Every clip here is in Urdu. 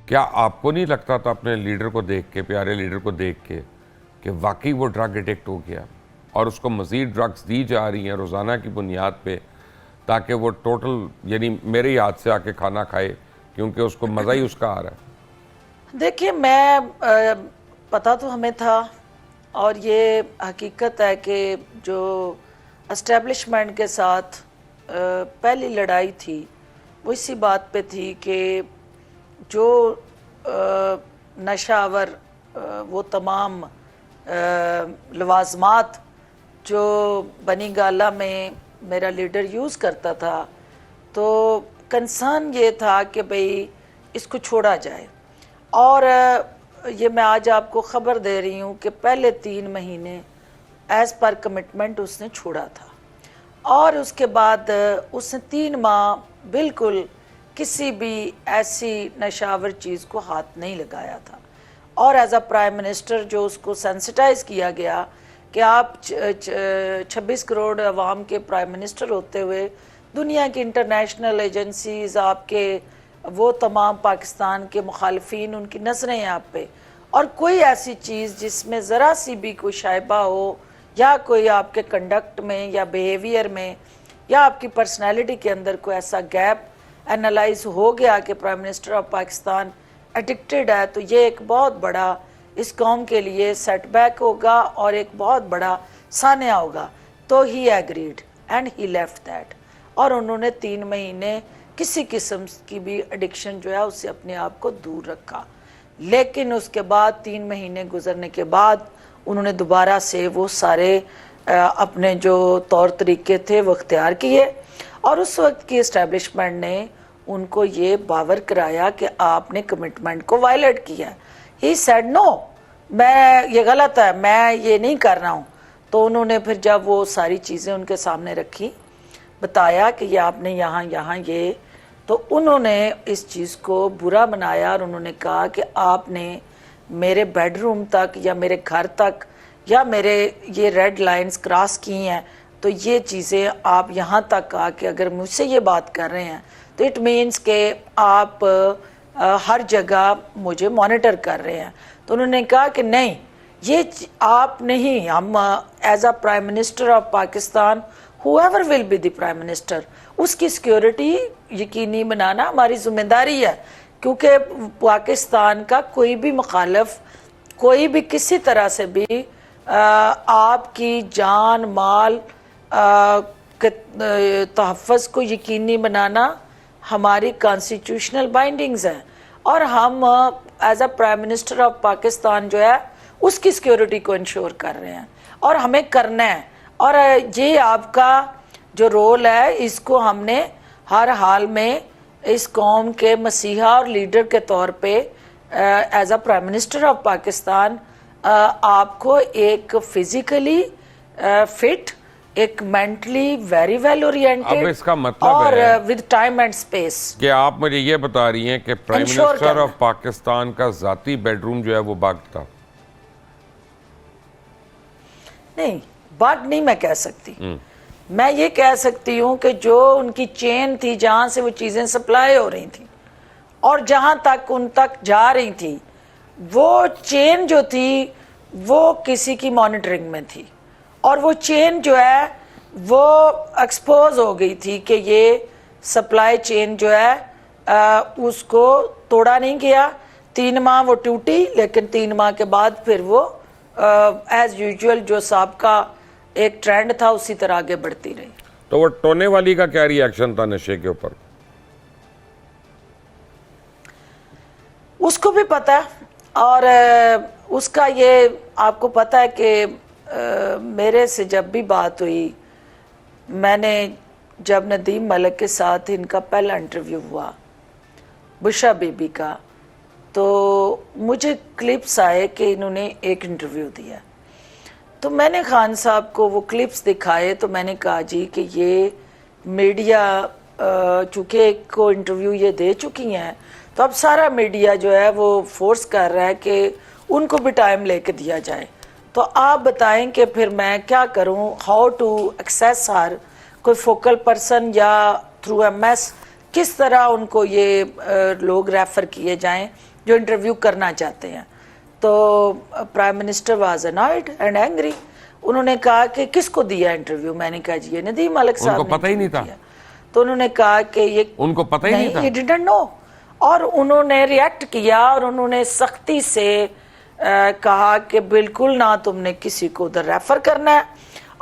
کیا آپ کو نہیں لگتا تھا اپنے لیڈر کو دیکھ کے، پیارے لیڈر کو دیکھ کے، کہ واقعی وہ ڈرگ ایڈکٹ ہو گیا اور اس کو مزید ڈرگز دی جا رہی ہیں روزانہ کی بنیاد پہ تاکہ وہ ٹوٹل یعنی میرے ہی ہاتھ سے آ کے کھانا کھائے کیونکہ اس کو مزہ ہی اس کا آ رہا ہے؟ دیکھیے میں پتہ تو ہمیں تھا، اور یہ حقیقت ہے کہ جو اسٹیبلشمنٹ کے ساتھ پہلی لڑائی تھی وہ اسی بات پہ تھی کہ جو نشہ آور وہ تمام لوازمات جو بنی گالہ میں میرا لیڈر یوز کرتا تھا، تو کنسرن یہ تھا کہ بھئی اس کو چھوڑا جائے. اور یہ میں آج آپ کو خبر دے رہی ہوں کہ پہلے 3 مہینے ایز پر کمٹمنٹ اس نے چھوڑا تھا، اور اس کے بعد اس نے 3 ماہ بالکل کسی بھی ایسی نشاور چیز کو ہاتھ نہیں لگایا تھا. اور ایز اے پرائم منسٹر جو اس کو سینسٹائز کیا گیا کہ آپ 26 کروڑ عوام کے پرائم منسٹر ہوتے ہوئے دنیا کی انٹرنیشنل ایجنسیز آپ کے وہ تمام پاکستان کے مخالفین ان کی نظریں ہیں آپ پہ، اور کوئی ایسی چیز جس میں ذرا سی بھی کوئی شائبہ ہو یا کوئی آپ کے کنڈکٹ میں یا بیہیویئر میں یا آپ کی پرسنالٹی کے اندر کوئی ایسا گیپ اینالائز ہو گیا کہ prime minister of Pakistan addicted ہے، تو یہ ایک بہت بڑا اس قوم کے لیے سیٹ بیک ہوگا اور ایک بہت بڑا سانحہ ہوگا. تو he agreed and he left that, اور انہوں نے 3 مہینے کسی قسم کی بھی ایڈکشن جو ہے اس سے اپنے آپ کو دور رکھا. لیکن اس کے بعد 3 مہینے گزرنے کے بعد انہوں نے دوبارہ سے وہ سارے اپنے جو طور طریقے تھے وہ اختیار کیے، اور اس وقت کی اسٹیبلشمنٹ نے ان کو یہ باور کرایا کہ آپ نے کمٹمنٹ کو وائلیٹ کیا ہے. ہی سیڈ نو، میں یہ غلط ہے، میں یہ نہیں کر رہا ہوں. تو انہوں نے پھر جب وہ ساری چیزیں ان کے سامنے رکھی، بتایا کہ یہ آپ نے یہاں یہ، تو انہوں نے اس چیز کو برا بنایا، اور انہوں نے کہا کہ آپ نے میرے بیڈ روم تک یا میرے گھر تک یا میرے یہ ریڈ لائنز کراس کی ہیں، تو یہ چیزیں آپ یہاں تک آ کے اگر مجھ سے یہ بات کر رہے ہیں تو اٹ مینس کہ آپ ہر جگہ مجھے مانیٹر کر رہے ہیں. تو انہوں نے کہا کہ نہیں، یہ آپ نہیں، ہم as a prime minister of Pakistan whoever will be the prime minister اس کی سیکیورٹی یقینی بنانا ہماری ذمہ داری ہے، کیونکہ پاکستان کا کوئی بھی مخالف کوئی بھی کسی طرح سے بھی آپ کی جان مال تحفظ کو یقینی بنانا ہماری کانسٹیٹیوشنل بائنڈنگز ہیں، اور ہم as a prime minister of Pakistan جو ہے اس کی سیکیورٹی کو انشور کر رہے ہیں، اور ہمیں کرنا ہے. اور یہ آپ کا جو رول ہے اس کو ہم نے ہر حال میں اس قوم کے مسیحا اور لیڈر کے طور پہ as a prime minister of Pakistan آپ کو ایک فزیکلی فٹ، ایک مینٹلی ویری ویل اورینٹڈ، اب اس کا مطلب اور ہے ود ٹائم اینڈ اسپیس. کہ آپ مجھے یہ بتا رہی ہیں کہ پرائم منسٹر آف پاکستان کا ذاتی بیڈ روم جو ہے وہ بند تھا؟ نہیں، بات نہیں میں کہہ سکتی. میں یہ کہہ سکتی ہوں کہ جو ان کی چین تھی جہاں سے وہ چیزیں سپلائی ہو رہی تھیں اور جہاں تک ان تک جا رہی تھی، وہ چین جو تھی وہ کسی کی مانیٹرنگ میں تھی، اور وہ چین جو ہے وہ ایکسپوز ہو گئی تھی کہ یہ سپلائی چین جو ہے اس کو توڑا نہیں گیا. 3 ماہ وہ ٹوٹی، لیکن 3 ماہ کے بعد پھر وہ ایز یوزول جو سابقہ ایک ٹرینڈ تھا اسی طرح آگے بڑھتی رہی. تو وہ ٹونے والی کا کیا ری ایکشن تھا نشے کے اوپر؟ اس کو بھی پتہ ہے، اور اس کا یہ آپ کو پتہ ہے کہ میرے سے جب بھی بات ہوئی، میں نے جب ندیم ملک کے ساتھ ان کا پہلا انٹرویو ہوا بشرا بی بی کا، تو مجھے کلپس آئے کہ انہوں نے ایک انٹرویو دیا، تو میں نے خان صاحب کو وہ کلپس دکھائے. تو میں نے کہا جی کہ یہ میڈیا چونکہ ایک کو انٹرویو یہ دے چکی ہیں، تو اب سارا میڈیا جو ہے وہ فورس کر رہا ہے کہ ان کو بھی ٹائم لے کے دیا جائے. تو آپ بتائیں کہ پھر میں کیا کروں، ہاؤ ٹو ایکسیس ہر، کوئی فوکل پرسن یا تھرو ایم ایس کس طرح ان کو یہ لوگ ریفر کیے جائیں جو انٹرویو کرنا چاہتے ہیں. تو prime minister was annoyed and angry. انہوں نے کہا کہ کس کو دیا انٹرویو؟ میں نے کہا جی یہ ندیم ملک صاحب نے. ان کو پتہ ہی نہیں تھا. تو انہوں نے کہا کہ یہ ان کو پتہ ہی نہیں تھا. he didn't know. اور انہوں نے ریئیکٹ کیا اور انہوں نے سختی سے کہا کہ بالکل نہ تم نے کسی کو ادھر ریفر کرنا ہے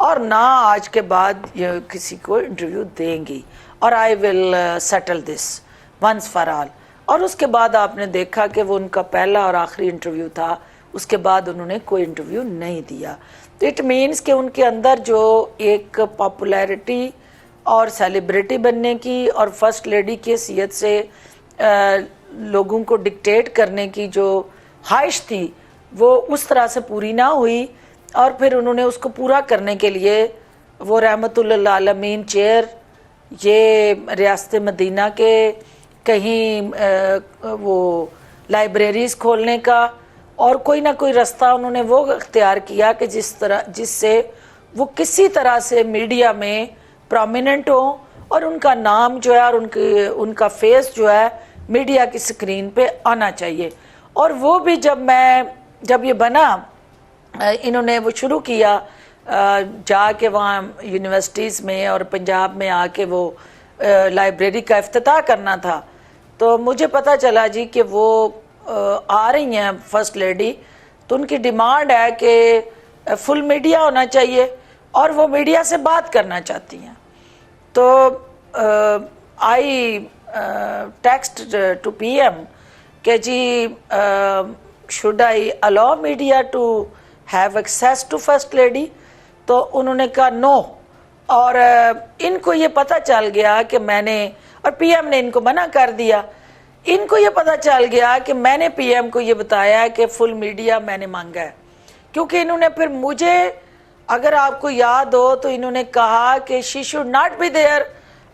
اور نہ آج کے بعد یہ کسی کو انٹرویو دیں گی اور I will settle this once for all. اور اس کے بعد آپ نے دیکھا کہ وہ ان کا پہلا اور آخری انٹرویو تھا. اس کے بعد انہوں نے کوئی انٹرویو نہیں دیا. اٹ مینس کہ ان کے اندر جو ایک پاپولیرٹی اور سیلیبریٹی بننے کی اور فرسٹ لیڈی کی حیثیت سے لوگوں کو ڈکٹیٹ کرنے کی جو خواہش تھی وہ اس طرح سے پوری نہ ہوئی. اور پھر انہوں نے اس کو پورا کرنے کے لیے وہ رحمت اللہ عالمین چیئر یہ ریاست مدینہ کے کہیں وہ لائبریریز کھولنے کا اور کوئی نہ کوئی رستہ انہوں نے وہ اختیار کیا کہ جس سے وہ کسی طرح سے میڈیا میں پرومیننٹ ہوں اور ان کا نام جو ہے اور ان کا فیس جو ہے میڈیا کی سکرین پہ آنا چاہیے. اور وہ بھی جب یہ بنا انہوں نے وہ شروع کیا جا کے وہاں یونیورسٹیز میں اور پنجاب میں آ کے وہ لائبریری کا افتتاح کرنا تھا. تو مجھے پتہ چلا جی کہ وہ آ رہی ہیں فرسٹ لیڈی. تو ان کی ڈیمانڈ ہے کہ فل میڈیا ہونا چاہیے اور وہ میڈیا سے بات کرنا چاہتی ہیں. تو I text to P M کہ جی should I allow media to have access to first lady. تو انہوں نے کہا نو. اور ان کو یہ پتہ چل گیا کہ میں نے اور پی ایم نے ان کو منع کر دیا. ان کو یہ پتہ چل گیا کہ میں نے پی ایم کو یہ بتایا کہ فل میڈیا میں نے مانگا ہے. کیونکہ انہوں نے پھر مجھے اگر آپ کو یاد ہو تو انہوں نے کہا کہ she should not be there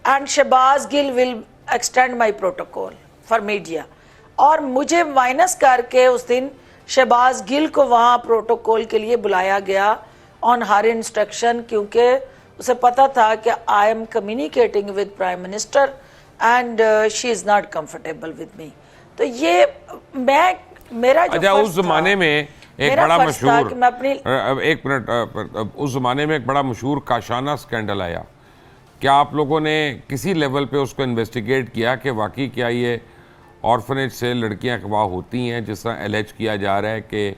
and Shahbaz Gill will extend my protocol for media. اور مجھے مائنس کر کے اس دن شہباز گل کو وہاں پروٹوکول کے لیے بلایا گیا آن ہر انسٹرکشن کیونکہ اسے پتا تھا کہ I am communicating with prime minister and she is not comfortable with me. تو یہ میرا جو اس زمانے میں ایک بڑا مشہور ایک منٹ اس زمانے میں ایک بڑا مشہور کاشانہ سکینڈل آیا. کیا آپ لوگوں نے کسی لیول پہ اس کو انویسٹیگیٹ کیا کہ واقعی کیا یہ آرفنیج سے لڑکیاں اغوا ہوتی ہیں جس طرح الیج کیا جا رہا ہے کہ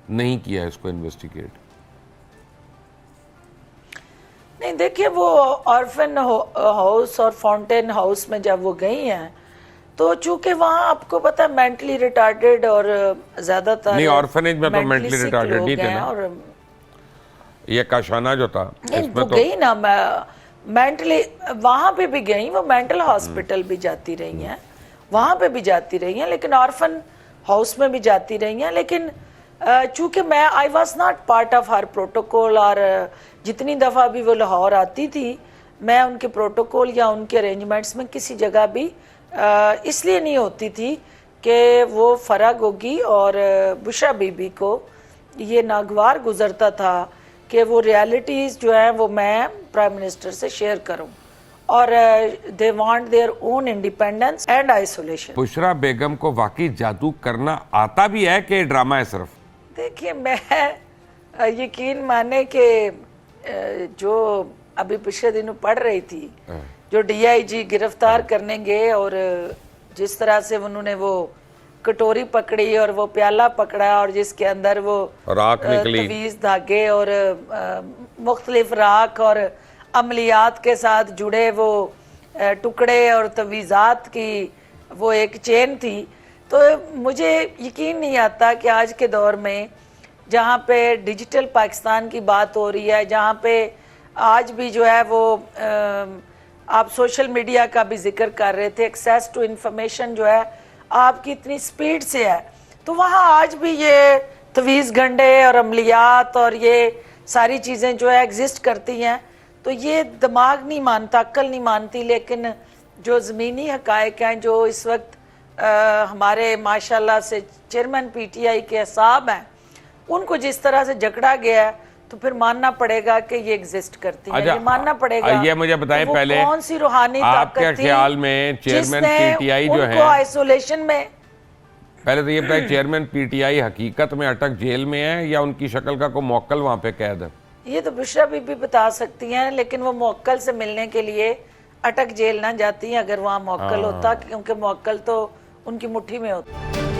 نہیں کیا اس کو انویسٹیگیٹ؟ نہیں دیکھیے وہ آرفن ہاؤس اور فاؤنٹین ہاؤس میں جب وہ گئی ہیں تو چونکہ وہاں آپ کو پتہ ہے مینٹلی ریٹارڈیڈ اور زیادہ تر نہیں آرفنیج میں تو مینٹلی ریٹارڈیڈ نہیں تھے نا. اور یہ کاشانہ جو تھا اس میں تو گئی نا مینٹلی وہاں پہ بھی گئی وہ مینٹل ہاسپٹل بھی جاتی رہی ہیں وہاں پہ بھی جاتی رہی ہیں لیکن آرفن ہاؤس میں بھی جاتی رہی ہیں. لیکن چونکہ میں I was not part of her protocol اور جتنی دفعہ بھی وہ لاہور آتی تھی میں ان کے پروٹوکول یا ان کے ارینجمنٹس میں کسی جگہ بھی اس لیے نہیں ہوتی تھی کہ وہ فرا گوگی اور بشرا بی بی کو یہ ناگوار گزرتا تھا کہ وہ ریالٹیز جو ہیں وہ میں پرائم منسٹر سے شیئر کروں اور they want their own independence and isolation. Bushra Begum کو واقعی جادو کرنا آتا بھی ہے کہ ڈرامہ ہے صرف؟ دیکھیے میں یقین مانے کہ جو ابھی پچھلے دنوں پڑھ رہی تھی جو ڈی آئی جی گرفتار کرنے گئے اور جس طرح سے انہوں نے وہ کٹوری پکڑی اور وہ پیالہ پکڑا اور جس کے اندر وہ راکھ نکلی تویز دھاگے اور مختلف راکھ اور عملیات کے ساتھ جڑے وہ ٹکڑے اور تویزات کی وہ ایک چین تھی. تو مجھے یقین نہیں آتا کہ آج کے دور میں جہاں پہ ڈیجیٹل پاکستان کی بات ہو رہی ہے جہاں پہ آج بھی جو ہے وہ آپ سوشل میڈیا کا بھی ذکر کر رہے تھے ایکسیس ٹو انفارمیشن جو ہے آپ کی اتنی سپیڈ سے ہے تو وہاں آج بھی یہ تویز گنڈے اور عملیات اور یہ ساری چیزیں جو ہے ایگزسٹ کرتی ہیں. تو یہ دماغ نہیں مانتا عقل نہیں مانتی لیکن جو زمینی حقائق ہیں جو اس وقت ہمارے ماشاءاللہ سے چیئرمین پی ٹی آئی کے احساب ہیں ان کو جس طرح سے جکڑا گیا ہے تو پھر ماننا پڑے گا کہ یہ ایگزسٹ کرتی ہیں. یہ ماننا پڑے گا. یہ مجھے بتائیں پہلے کون سی روحانی آپ کے طاقت تھی خیال میں چیئرمین پی ٹی آئی جو ان کو آئسولیشن میں پہلے تو یہ بتائیں چیئرمین پی ٹی آئی حقیقت میں اٹک جیل میں ہے یا ان کی شکل کا کوئی موکل وہاں پہ قید ہے؟ یہ تو بشرا بی بی بتا سکتی ہیں، لیکن وہ موکل سے ملنے کے لیے اٹک جیل نہ جاتی ہیں اگر وہاں موکل ہوتا، کیونکہ موکل تو ان کی مٹھی میں ہوتا.